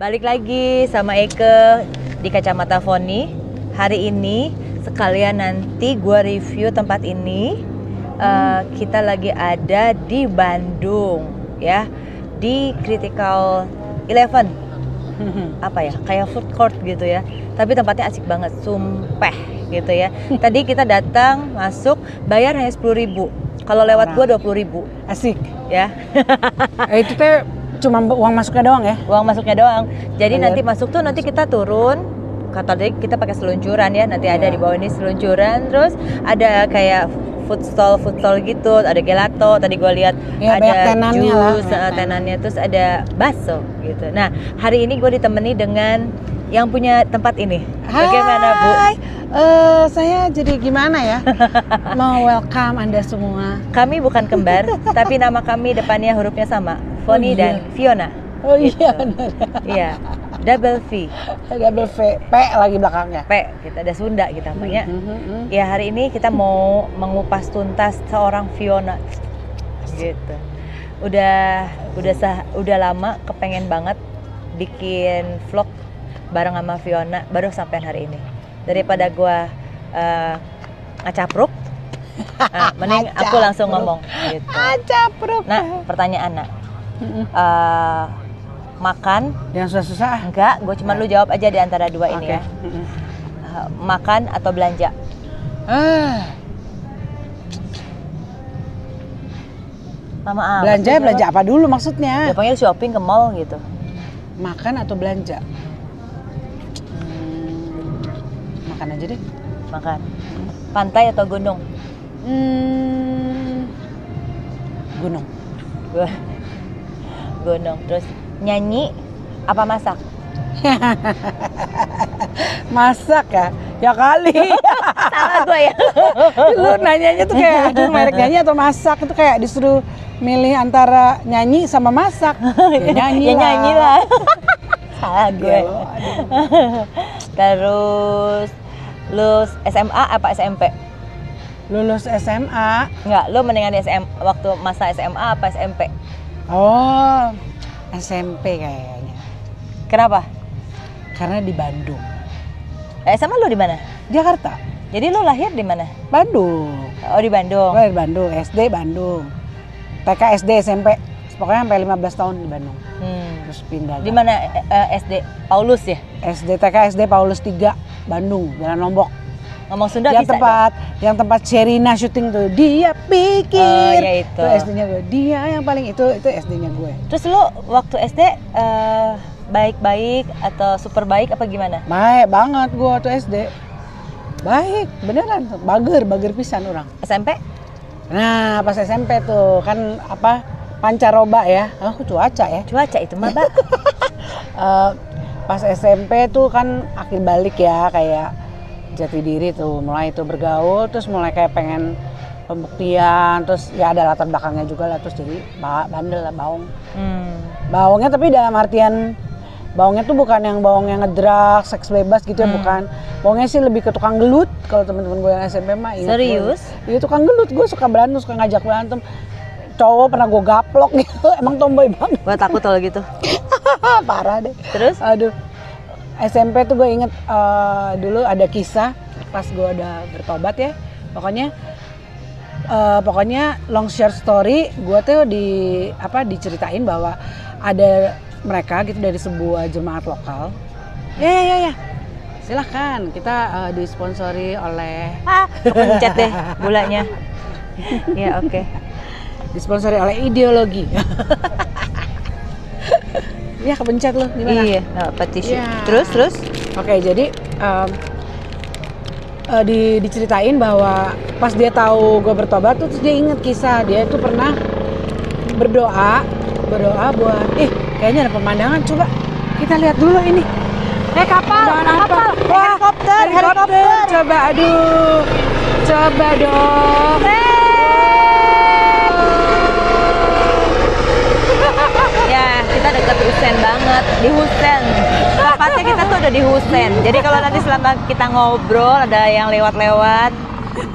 Balik lagi sama Eke di Kacamata Foni. Hari ini sekalian nanti gua review tempat ini. Kita lagi ada di Bandung ya, di Critical 11. Apa ya, kayak food court gitu ya, tapi tempatnya asik banget, sumpah gitu ya. Tadi kita datang, masuk, bayar hanya 10.000. Kalau lewat gua 20.000. Asik Ya. Itu teh cuma uang masuknya doang ya? Uang masuknya doang. Jadi Bayar. nanti masuk tuh nanti kita turun. Kata tadi kita pakai seluncuran ya. Nanti ada di bawah ini seluncuran. Terus ada kayak food stall gitu. Ada gelato. Tadi gue lihat Ya, ada jus, lah. tenannya. Terus ada bakso gitu. Nah hari ini gue ditemani dengan yang punya tempat ini. Bagaimana Bu? Saya jadi gimana ya? Mau welcome Anda semua. Kami bukan kembar, tapi nama kami depannya hurufnya sama. Foni dan Fiona. Oh iya, Gitu. benar. Iya, double V. Double V, P lagi belakangnya. P, kita ada Sunda kita namanya. Ya hari ini kita mau mengupas tuntas seorang Fiona. Gitu. Udah lama kepengen banget bikin vlog bareng sama Fiona, baru sampai hari ini. Daripada gua ngacapruk, mending aku langsung ngomong gitu. Ngacapruk. Nah, pertanyaan Nak. Makan? Yang susah-susah. Enggak, gue cuma lu jawab aja di antara dua ini Oke. ya. Makan atau belanja? Lama amat. Belanja apa dulu maksudnya? Ya, pokoknya shopping ke mall gitu. Makan atau belanja? Makan aja deh. Makan. Pantai atau gunung? Gunung. Gunung. Terus nyanyi apa masak? Masak ya? Ya kali. Salah gue ya. Lu nanyanya tuh kayak aduh merek nyanyi atau masak, itu kayak disuruh milih antara nyanyi sama masak. Ya nyanyi Ya lah. nyanyi lah. Salah gue. Ya, lo, Terus lu SMA apa SMP? lulus SMA. Enggak, lu mendingan di waktu masa SMA apa SMP? Oh, SMP kayaknya. Kenapa? Karena di Bandung. SMA lu di mana? Jakarta. Jadi lu lahir di mana? Bandung. Oh, di Bandung. Gue di Bandung, SD Bandung. TK, SD, SMP. Pokoknya sampai 15 tahun di Bandung. Terus pindah. Di mana SD? Paulus ya? SD, TK, SD Paulus 3, Bandung, Jalan Lombok. Ngomong Sunda Yang bisa yang tempat Sherina syuting tuh, dia pikir. Oh, ya itu. SD-nya gue, dia yang paling itu SD-nya gue. Terus lu waktu SD baik-baik atau super baik apa gimana? Baik banget gue waktu SD. Baik, beneran. Bager pisan orang. SMP? Nah, pas SMP tuh kan apa pancaroba ya. Oh, cuaca ya. Cuaca itu mah, Mbak. Pas SMP tuh kan akhir balik ya, kayak jati diri tuh, mulai itu bergaul, terus mulai kayak pengen pembuktian, terus ya ada latar belakangnya juga lah, terus jadi bandel lah, baung. Baungnya tapi dalam artian baungnya tuh bukan yang baung yang ngedrugs, seks bebas gitu ya, bukan. Baungnya sih lebih ke tukang gelut. Kalau teman-teman gue yang SMP mah ingat. Serius? Iya, tukang gelut. Gue suka berantem, suka ngajak berantem. Cowok pernah gue gaplok gitu. Emang tomboy banget. Gua takut kalau gitu. Parah deh. Terus? Aduh. SMP tuh gue inget dulu ada kisah pas gue udah bertobat ya. Pokoknya long short story, gue tuh diceritain bahwa ada mereka gitu dari sebuah jemaat lokal. Ya. Silahkan, kita disponsori oleh. Kepencet deh gulanya. Ya oke. Disponsori oleh ideologi. Ya kepencet loh, gimana? Iya, nggak apa tisu. Ya. Terus? Oke, jadi diceritain bahwa pas dia tahu gue bertobat tuh, terus dia inget kisah dia itu pernah berdoa buat kayaknya ada pemandangan, coba kita lihat dulu ini. Kapal. Wah, helikopter. Coba dong. Ya, kita deket Husen banget, di Husen. Tempatnya kita tuh ada di Husen. Jadi kalau nanti selama kita ngobrol ada yang lewat-lewat,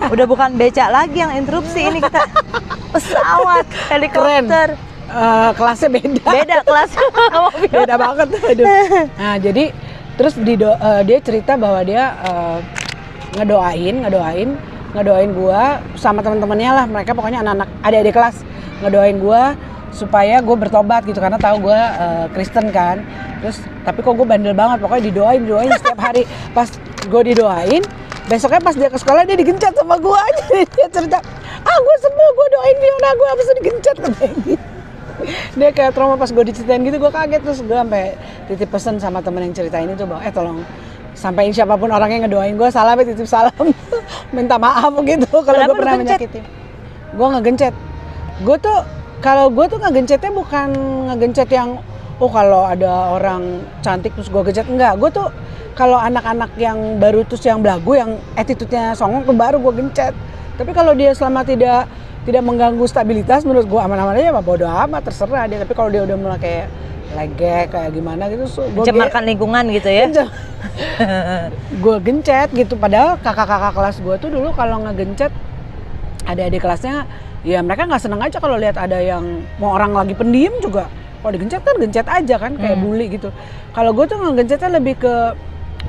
udah bukan becak lagi yang interupsi, ini kita pesawat, helikopter. kelasnya beda. Beda kelas. Beda banget. Aduh. Nah jadi terus dia cerita bahwa dia ngedoain gua sama teman-temannya lah, mereka pokoknya anak-anak adik-adik kelas ngedoain gua supaya gue bertobat gitu karena tahu gue Kristen kan. Terus tapi kok gue bandel banget, pokoknya didoain setiap hari. Pas gue didoain, besoknya pas dia ke sekolah dia digencet sama gue. Jadi dia cerita, gue sebel, gue doain Fiona, gue habis digencet katanya gitu. Dia kayak trauma pas gue diceritain gitu, gue kaget. Terus gue sampai titip pesan sama temen yang ceritain itu bahwa tolong sampaiin siapapun orangnya ngedoain gue, salam, titip salam, minta maaf gitu kalau gue pernah menyakitin. Gue ngegencet. Kalau gue tuh ngegencetnya bukan ngegencet yang kalau ada orang cantik terus gue gencet, enggak. Gue tuh kalau anak-anak yang baru terus yang belagu, yang attitude-nya songong tuh baru gue gencet. Tapi kalau dia selama tidak mengganggu stabilitas, menurut gue aman-aman aja, bodo amat, terserah dia. Tapi kalau dia udah mulai kayak legek kayak gimana gitu, mencemarkan lingkungan gitu ya. Gue gencet gitu. Padahal kakak-kakak kelas gue tuh dulu kalau ngegencet adik-adik kelasnya, ya mereka nggak seneng aja kalau lihat ada yang mau orang lagi pendiam juga. Kalau digencet kan gencet aja kan, kayak bully gitu. Kalau gue tuh ngegencetnya lebih ke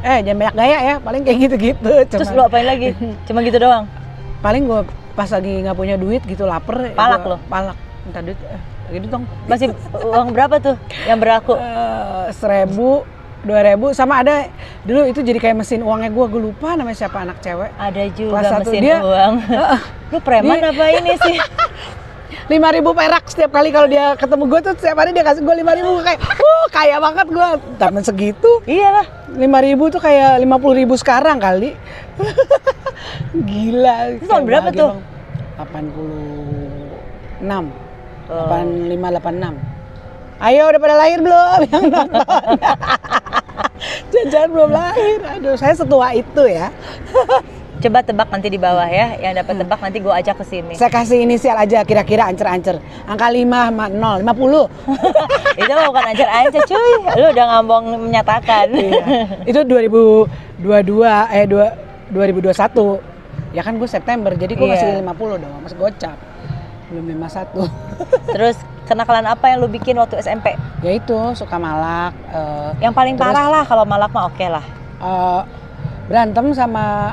jangan banyak gaya ya, paling kayak gitu-gitu. Terus lu apain lagi? Cuma gitu doang? Paling gue pas lagi nggak punya duit gitu, lapar. Palak lo? Palak, minta duit. Gitu dong. Masih uang berapa tuh yang berlaku? 1.000, 2.000, sama ada dulu itu jadi kayak mesin uangnya gue lupa namanya siapa, anak cewek. Ada juga kelas mesin dia, uang. Lu preman apa ini sih? 5.000 perak setiap kali kalau dia ketemu gue tuh, setiap hari dia kasih gue 5.000, kayak kaya banget gue. Tapi segitu. Iyalah. 5.000 tuh kayak 50.000 sekarang kali. Gila. Itu tahun berapa tuh? 86. 85, 86. Ayo udah pada lahir belum yang nonton? Jangan belum lahir. Aduh, saya setua itu ya. Coba tebak nanti di bawah ya. Yang dapat tebak nanti gue ajak ke sini. Saya kasih inisial aja, kira-kira ancer-ancer. Angka 5 sama 0, 50. Itu bukan ancer-ancer cuy. Lu udah ngambong menyatakan. Iya. Itu 2021. Ya kan gue September, jadi gue masih 50 dong, masih gocap. Belum 51. Terus kenakalan apa yang lu bikin waktu SMP? Ya itu, suka malak. Yang paling parah lah, kalau malak mah oke lah. Berantem sama,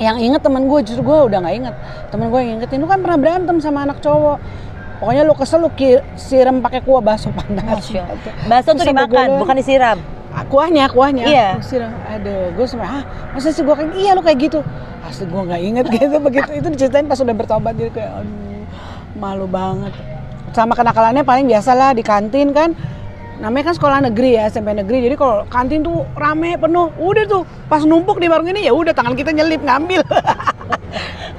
yang inget temen gue, justru gue udah gak inget. Temen gue yang ingetin, lu kan pernah berantem sama anak cowok. Pokoknya lu kesel, lu siram pakai kuah bakso panas. Bakso tuh dimakan, bukan disiram. Kuahnya. Iya. Siram. Aduh, gue sampai, masa sih gue kayak, iya lu kayak gitu. Asli gue gak inget gitu, begitu. Itu diceritain pas udah bertobat, jadi kayak, aduh, malu banget. Sama kenakalannya paling biasalah di kantin kan. Namanya kan sekolah negeri ya, SMP negeri. Jadi kalau kantin tuh rame penuh, udah tuh pas numpuk di warung ini ya udah tangan kita nyelip ngambil.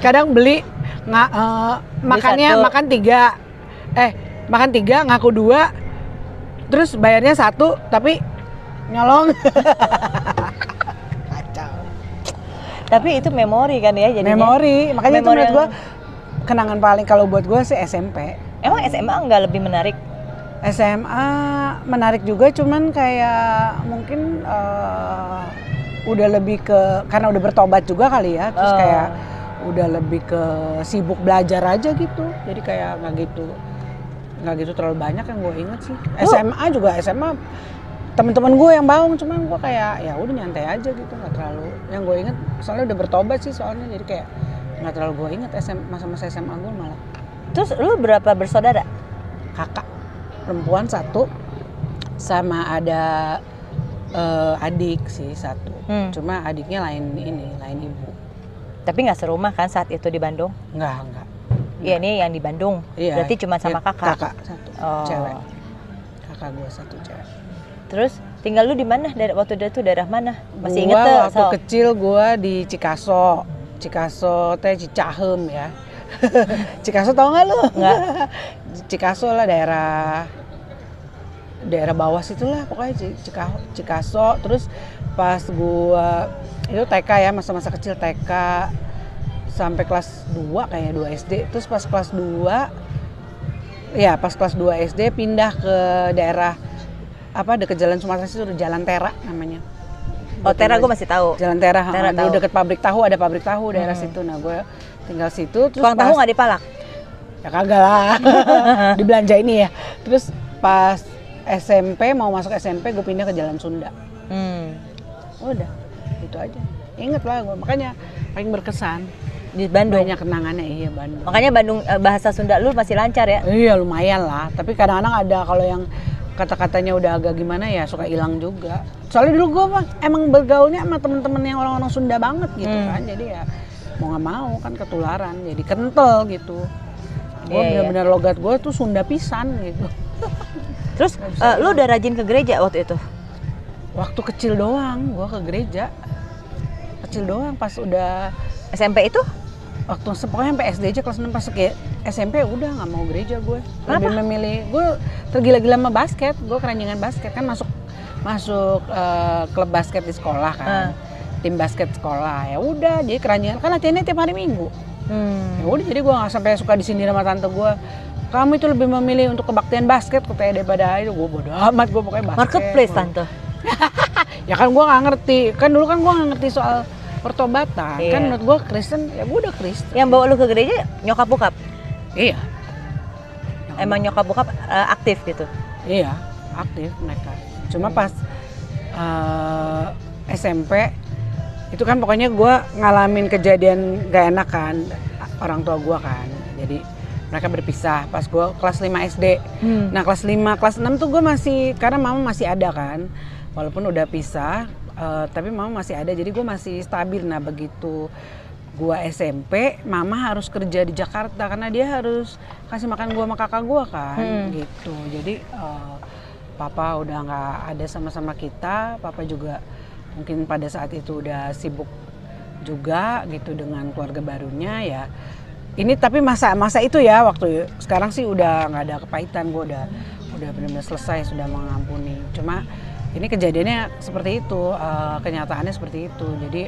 Kadang beli makannya makan 3. Makan 3 ngaku 2. Terus bayarnya 1 tapi nyolong. Kacau. Tapi itu memori kan ya jadinya. Memori. Makanya memori itu menurut gue kenangan paling kalau buat gue sih SMP. Emang SMA nggak lebih menarik? SMA menarik juga, cuman kayak mungkin udah lebih ke, karena udah bertobat juga kali ya, terus kayak udah lebih ke sibuk belajar aja gitu, jadi kayak nggak gitu terlalu banyak yang gue inget sih. SMA juga, SMA temen-temen gue yang baung, cuman gue kayak ya udah nyantai aja gitu, nggak terlalu yang gue inget, soalnya udah bertobat sih soalnya, jadi kayak nggak terlalu gue inget masa-masa SMA gue malah. Terus lu berapa bersaudara? Kakak perempuan 1, sama ada adik sih 1. Cuma adiknya lain ibu. Tapi nggak serumah kan saat itu di Bandung? Enggak. Iya, ini yang di Bandung. Iya, berarti cuma sama kakak? Kakak 1, cewek. Kakak gue 1 cewek. Terus tinggal lu di mana? Waktu itu daerah mana? Masih inget tuh? Waktu kecil gue di Cikaso teh Cicahem ya. Cikaso tau nggak lu? Nggak. Cikaso lah, daerah bawah situlah pokoknya Cikaso. Terus pas gua itu TK ya, masa-masa kecil TK sampai kelas 2 kayaknya 2 SD. Terus pas kelas 2 SD pindah ke daerah deket Jalan Sumatera situ, Jalan Tera namanya. Tera gue masih tahu. Jalan Tera dulu deket pabrik tahu, ada pabrik tahu daerah situ. Nah gue tinggal situ. Terus tukang tahu nggak dipalak? Ya kagak lah. Dibelanja ini ya. Terus pas SMP, mau masuk SMP gue pindah ke Jalan Sunda. Udah, itu aja. Ingat lah gue, makanya paling berkesan. Di Bandung. Banyak kenangannya, iya Bandung. Makanya Bandung bahasa Sunda lu masih lancar ya? Iya lumayan lah, tapi kadang-kadang ada kalau yang kata-katanya udah agak gimana ya suka hilang juga. Soalnya dulu gue emang bergaulnya sama temen-temen yang orang-orang Sunda banget gitu kan, jadi ya mau nggak mau kan ketularan, jadi kental gitu. Gue bener-bener logat gue tuh Sunda pisan gitu. Terus lu udah rajin ke gereja waktu itu? Waktu kecil doang, gue ke gereja. Kecil doang, pas udah SMP itu? Waktu pokoknya sampai SD aja kelas 6, pas ke SMP udah nggak mau gereja gue. Lebih memilih, gue tergila-gila sama basket, gue keranjingan basket kan masuk klub basket di sekolah kan, tim basket sekolah. Ya udah, jadi keranjingan kan latihannya tiap hari Minggu. Ya udah, jadi gue nggak sampai suka disindir sama tante gue. Kamu itu lebih memilih untuk kebaktian basket katanya daripada itu. Gue bodo amat, gue pokoknya basket. Marketplace tante. Ya kan gue nggak ngerti, kan dulu kan gue nggak ngerti soal pertobatan. Kan menurut gue Kristen, ya gue udah Kristen. Yang bawa lu ke gereja nyokap bokap? Iya. Emang nyokap bokap aktif gitu? Iya, aktif mereka. Cuma pas SMP itu kan pokoknya gue ngalamin kejadian gak enak kan, orang tua gue kan. Jadi mereka berpisah pas gue kelas 5 SD. Nah kelas 5, kelas 6 tuh gue masih, karena mama masih ada kan. Walaupun udah pisah, tapi mama masih ada, jadi gue masih stabil. Nah begitu gue SMP, mama harus kerja di Jakarta karena dia harus kasih makan gue sama kakak gue kan, gitu. Jadi papa udah nggak ada sama-sama kita, papa juga mungkin pada saat itu udah sibuk juga gitu dengan keluarga barunya ya. Ini tapi masa itu ya, waktu sekarang sih udah nggak ada kepahitan, gue udah benar-benar selesai, sudah mengampuni. Cuma ini kejadiannya seperti itu, kenyataannya seperti itu. Jadi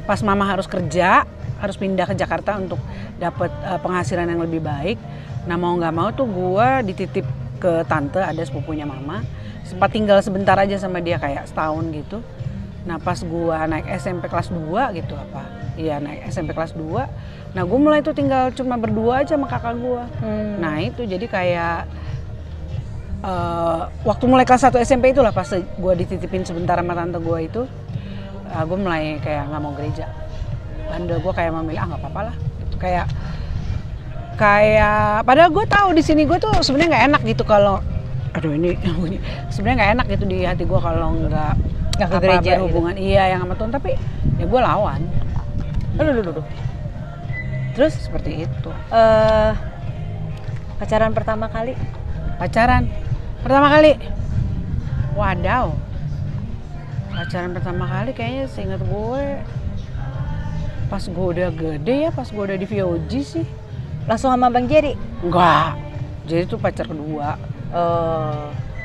pas mama harus kerja, harus pindah ke Jakarta untuk dapat penghasilan yang lebih baik. Nah mau nggak mau tuh gue dititip ke tante, ada sepupunya mama. Sempat tinggal sebentar aja sama dia kayak setahun gitu. Nah pas gue naik SMP kelas 2 gitu naik SMP kelas 2. Nah gue mulai tuh tinggal cuma berdua aja sama kakak gue. Nah itu jadi kayak waktu mulai kelas 1 SMP itulah pas gue dititipin sebentar sama tante gue itu, gue mulai kayak nggak mau gereja. Bandel, gue kayak memilih nggak apa-apa lah. Itu kayak padahal gue tahu di sini gue tuh sebenarnya nggak enak gitu kalau, sebenarnya nggak enak gitu di hati gue kalau nggak ke gereja berhubungan gitu. Iya yang sama Tuhan, tapi ya gue lawan. Aduh. Terus seperti itu. Pacaran pertama kali? Wadaw. Pacaran pertama kali kayaknya seingat gue pas gue udah gede ya, pas gue udah di VOG sih. Langsung sama Bang Jerry? Enggak. Jadi itu pacar kedua.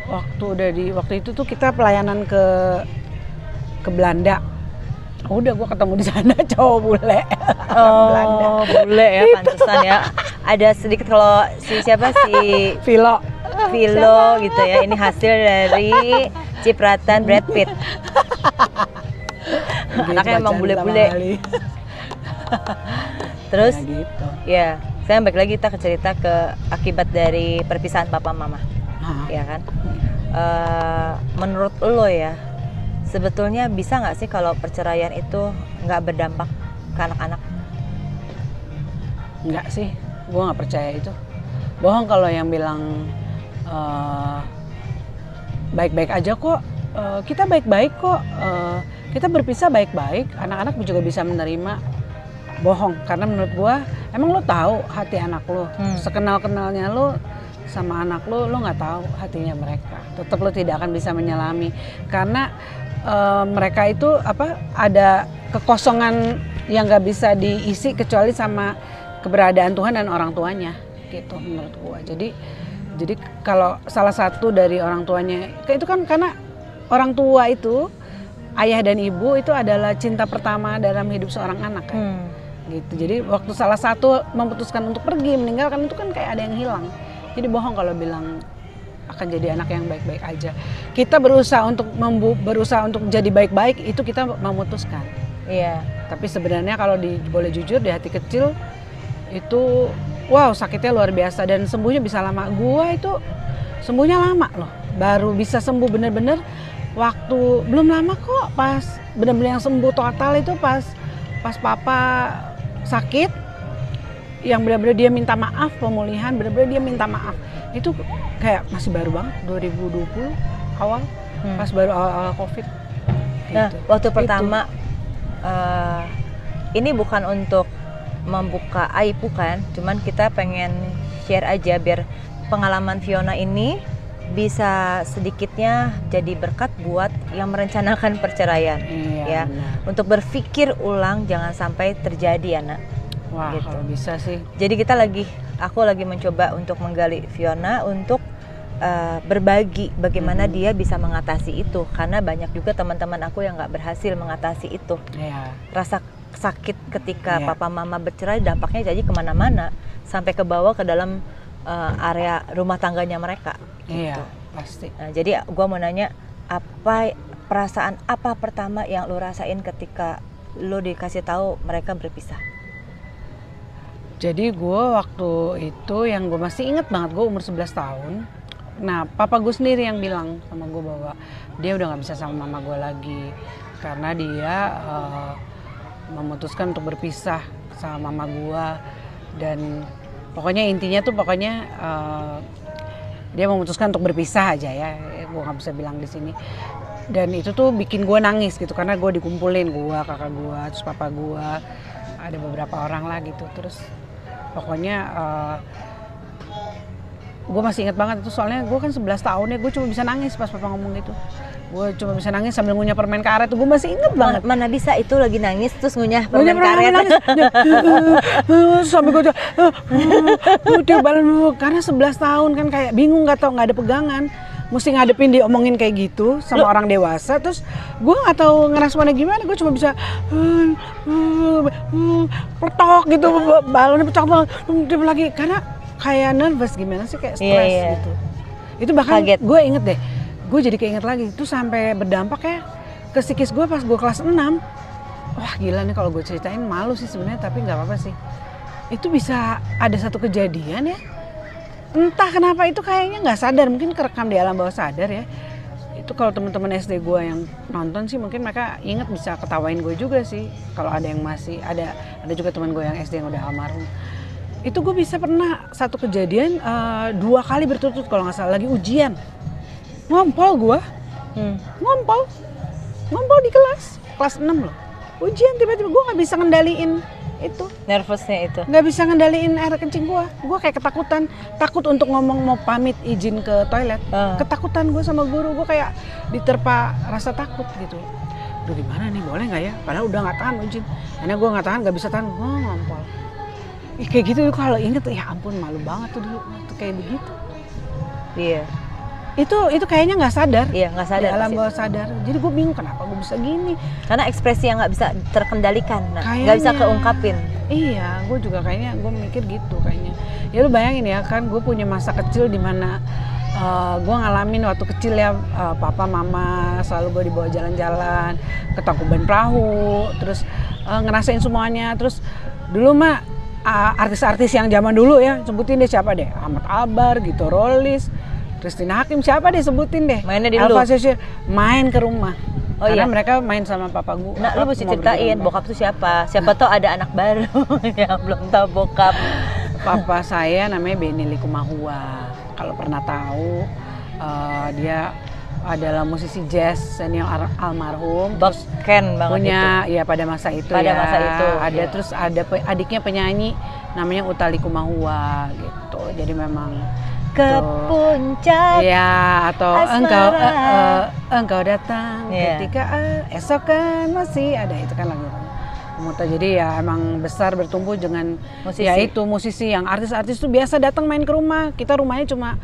Waktu itu tuh kita pelayanan ke Belanda. Udah gue ketemu di sana cowok bule. Belanda. Bule ya, pantesan ya. Ada sedikit kalau si Vilo gitu ya. Ini hasil dari cipratan Brad Pitt. Anaknya emang bule-bule. Terus gitu. Ya, saya balik lagi kita ke cerita ke akibat dari perpisahan papa mama. Ya kan? Menurut lo ya, sebetulnya bisa nggak sih kalau perceraian itu nggak berdampak ke anak-anak? Nggak sih, gue nggak percaya itu. Bohong kalau yang bilang baik-baik aja kok, kita baik-baik kok, kita berpisah baik-baik, anak-anak juga bisa menerima. Bohong, karena menurut gue emang lo tahu hati anak lo, sekenal-kenalnya lo sama anak lo nggak tahu hatinya mereka. Tetap lo tidak akan bisa menyelami karena mereka itu ada kekosongan yang nggak bisa diisi kecuali sama keberadaan Tuhan dan orang tuanya gitu menurut gua. Jadi kalau salah satu dari orang tuanya itu kan karena orang tua itu ayah dan ibu itu adalah cinta pertama dalam hidup seorang anak kan. Gitu. Jadi waktu salah satu memutuskan untuk pergi meninggalkan itu kan kayak ada yang hilang. Jadi bohong kalau bilang akan jadi anak yang baik-baik aja. Kita berusaha untuk jadi baik-baik itu kita memutuskan. Iya. Tapi sebenarnya kalau boleh jujur di hati kecil itu wow sakitnya luar biasa dan sembuhnya bisa lama. Gua itu sembuhnya lama loh, baru bisa sembuh bener-bener waktu belum lama kok, pas bener-bener yang sembuh total itu pas papa sakit, yang bener-bener dia minta maaf, pemulihan bener-bener dia minta maaf. Itu kayak masih baru banget 2020 awal, pas baru awal COVID. Nah, Gitu. waktu pertama ini bukan untuk membuka aib bukan, cuman kita pengen share aja biar pengalaman Fiona ini bisa sedikitnya jadi berkat buat yang merencanakan perceraian. Iya, Ya, benar. untuk berpikir ulang jangan sampai terjadi ya nak. Wah Gitu. kalau bisa sih. Jadi aku lagi mencoba untuk menggali Fiona untuk berbagi bagaimana dia bisa mengatasi itu, karena banyak juga teman-teman aku yang nggak berhasil mengatasi itu. Iya. Rasa sakit ketika Iya. papa mama bercerai dampaknya jadi kemana-mana sampai ke bawah ke dalam area rumah tangganya mereka. Iya, Gitu. pasti. Nah, jadi gua mau nanya, perasaan apa pertama yang lo rasain ketika lo dikasih tahu mereka berpisah? Jadi gue waktu itu yang gue masih inget banget, gue umur 11 tahun. Nah papa gue sendiri yang bilang sama gue bahwa dia udah gak bisa sama mama gue lagi. Karena dia memutuskan untuk berpisah sama mama gue. Dan pokoknya intinya tuh dia memutuskan untuk berpisah aja ya. Gue gak bisa bilang di sini. Dan itu tuh bikin gue nangis gitu. Karena gue dikumpulin, gue, kakak gue, terus papa gue. Ada beberapa orang lah gitu. Terus pokoknya gue masih inget banget itu, soalnya gue kan 11 tahun ya, gue cuma bisa nangis pas papa ngomong gitu. Gue cuma bisa nangis sambil ngunyah permen karet tuh, gue masih inget banget. Mana bisa itu lagi nangis terus ngunyah Ngunyah permen karet. nangis. Sampai gue dia balen karena 11 tahun kan kayak bingung, nggak tahu, nggak ada pegangan. Mesti ngadepin diomongin kayak gitu sama orang dewasa, terus gue nggak tahu ngeresponnya gimana, gue cuma bisa petok gitu, balonnya pecah dia lagi karena kayak nervous gimana sih, kayak stres Iya. gitu. Itu bahkan Kaget. gue inget deh, gue jadi keinget lagi itu sampai berdampak ya ke psikis gue pas gue kelas 6. Wah gila nih kalau gue ceritain malu sih sebenarnya, tapi nggak apa-apa sih. Itu bisa ada satu kejadian ya, entah kenapa itu kayaknya nggak sadar, mungkin kerekam di alam bawah sadar ya. Itu kalau teman-teman SD gue yang nonton sih mungkin mereka inget, bisa ketawain gue juga sih. Kalau ada yang masih ada juga teman gue yang SD yang udah almarhum. Itu gue bisa pernah satu kejadian 2 kali berturut-turut kalau nggak salah, lagi ujian. Ngompol gue, ngompol di kelas 6 loh. Ujian tiba-tiba gue nggak bisa ngendaliin itu. Nervousnya itu. Nggak bisa ngendaliin air kencing gue kayak ketakutan, takut untuk ngomong mau pamit izin ke toilet, ketakutan gue sama guru, gue kayak diterpa rasa takut gitu. Duh gimana nih, boleh nggak ya, padahal udah nggak tahan ujian, karena gue nggak tahan, nggak bisa tahan, gue ngompol. Kayak gitu kalau inget, ya ampun malu banget tuh dulu, tuh kayak begitu. Iya. Itu kayaknya nggak sadar, Iya, nggak sadar di alam pasti. bawah sadar. Jadi gue bingung kenapa gue bisa gini. Karena ekspresi yang nggak bisa terkendalikan, nggak bisa Kayaknya. keungkapin. Iya, gue juga kayaknya, gue mikir gitu kayaknya. Ya lu bayangin ya kan, gue punya masa kecil di mana gue ngalamin waktu kecil ya, papa mama selalu gue dibawa jalan-jalan ke Tangkuban Perahu, terus ngerasain semuanya. Terus dulu mah artis-artis yang zaman dulu ya, sebutin deh siapa deh, Ahmad Albar, Gito Rolis, Christina Hakim, siapa deh sebutin deh. Mainnya di lu? Alfa Sesir, main ke rumah. Oh Karena iya? mereka main sama papa gue. Nah, lu mesti ceritain bokap tuh siapa? Siapa tau ada anak baru yang belum tahu bokap. Papa saya namanya Benny Likumahua. Kalau pernah tahu, dia adalah musisi jazz senior almarhum. Beken banget Punya itu. ya pada masa itu Pada ya. masa itu, Ada iya. terus ada adiknya penyanyi namanya Utha Likumahua gitu. Jadi memang Ke puncak. ya, atau asmara. engkau datang Iya. ketika esok kan masih ada, itu kan lagu Muta. Jadi ya emang besar bertumbuh dengan Musisi. ya itu musisi yang artis-artis tuh biasa datang main ke rumah. Kita rumahnya cuma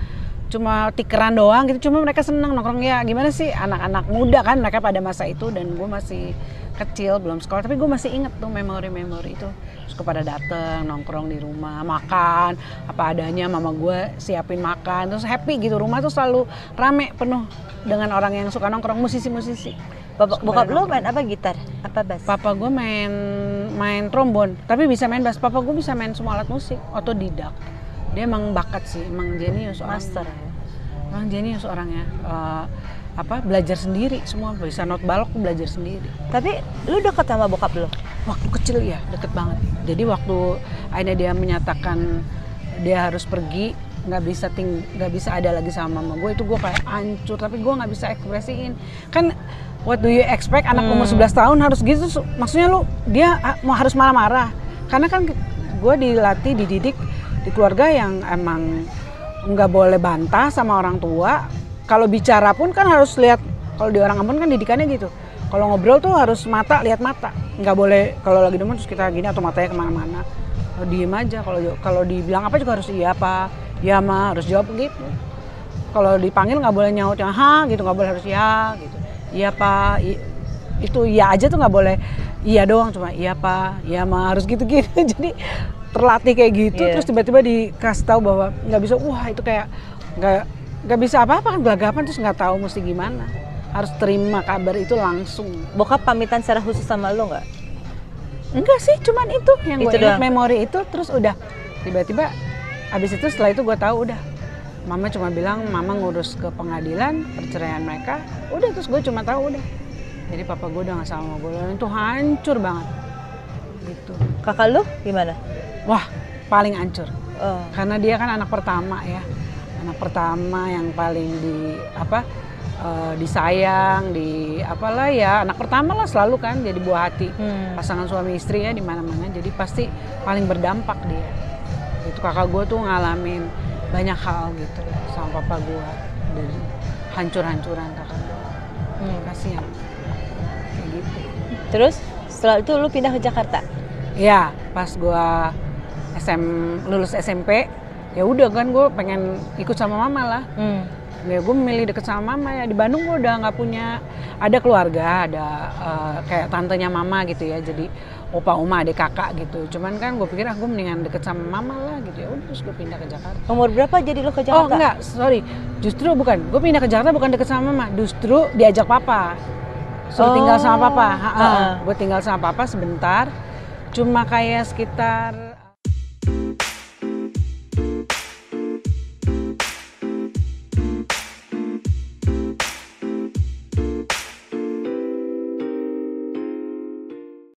tikeran doang gitu, cuma mereka seneng nongkrong. Ya gimana sih, anak-anak muda kan mereka pada masa itu, dan gue masih kecil belum sekolah, tapi gue masih inget tuh memori-memori itu. Terus kepada dateng nongkrong di rumah, makan apa adanya, mama gue siapin makan, terus happy gitu. Rumah tuh selalu rame penuh dengan orang yang suka nongkrong, musisi-musisi. Bokap lu main apa, gitar? Apa bass? Papa gue main main trombon, tapi bisa main bass. Papa gue bisa main semua alat musik, otodidak. Dia emang bakat sih, emang jenius orangnya. Master. Emang jenius orangnya. Belajar sendiri semua, bisa not balok belajar sendiri. Tapi lu deket sama bokap lu? Waktu kecil ya deket banget. Jadi waktu akhirnya dia menyatakan dia harus pergi, nggak bisa ada lagi sama mama gue, itu gue kayak hancur, tapi gue nggak bisa ekspresiin. Kan what do you expect anak umur 11 tahun harus gitu, maksudnya dia mau harus marah-marah. Karena kan gue dilatih, dididik di keluarga yang emang nggak boleh bantah sama orang tua. Kalau bicara pun kan harus lihat, kalau di orang Ambon kan didikannya gitu. Kalau ngobrol tuh harus lihat mata. Nggak boleh kalau lagi demen terus kita gini atau matanya kemana-mana. Diem aja, kalau dibilang apa juga harus iya apa, ya ma, harus jawab gitu. Kalau dipanggil nggak boleh nyaut yang ha gitu, nggak boleh, harus ya gitu. Iya pak, itu iya aja tuh nggak boleh iya doang, cuma iya pak, iya ma, harus gitu-gitu. Jadi terlatih kayak gitu, terus tiba-tiba dikasih tahu bahwa nggak bisa, wah itu kayak nggak bisa apa-apa kan, gelagapan, terus nggak tahu mesti gimana. Harus terima kabar itu langsung. Bokap pamitan secara khusus sama lu nggak? Enggak sih, cuman itu yang gue ingat, doang. memori itu. Terus udah tiba-tiba abis itu, setelah itu gue tahu udah, mama cuma bilang mama ngurus ke pengadilan perceraian mereka, udah. Terus gue cuma tahu udah, jadi papa gue udah nggak sama gue, itu hancur banget gitu. Kakak lu gimana? Wah, paling hancur. Oh. Karena dia kan anak pertama ya, anak pertama yang paling disayang, apalah ya, anak pertama lah selalu kan jadi buah hati pasangan suami istri ya di mana-mana, jadi pasti paling berdampak dia. Itu kakak gue tuh ngalamin banyak hal gitu sama papa gue, dari hancur-hancuran kakak gue. Kasihan kayak gitu. Terus setelah itu lu pindah ke Jakarta? Ya, pas gue lulus SMP, ya udah kan gue pengen ikut sama mama lah. Ya gue memilih deket sama mama ya. Di Bandung gue udah nggak punya, ada keluarga, ada kayak tantenya mama gitu ya, jadi opa oma adik kakak gitu. Cuman kan gue pikir gue mendingan deket sama mama lah gitu ya. Udah, terus gue pindah ke Jakarta. Umur berapa jadi lu ke Jakarta? Oh enggak, sorry, justru bukan, gue pindah ke Jakarta bukan deket sama mama, justru diajak papa, suruh tinggal sama papa. Gue tinggal sama papa sebentar, cuma kayak sekitar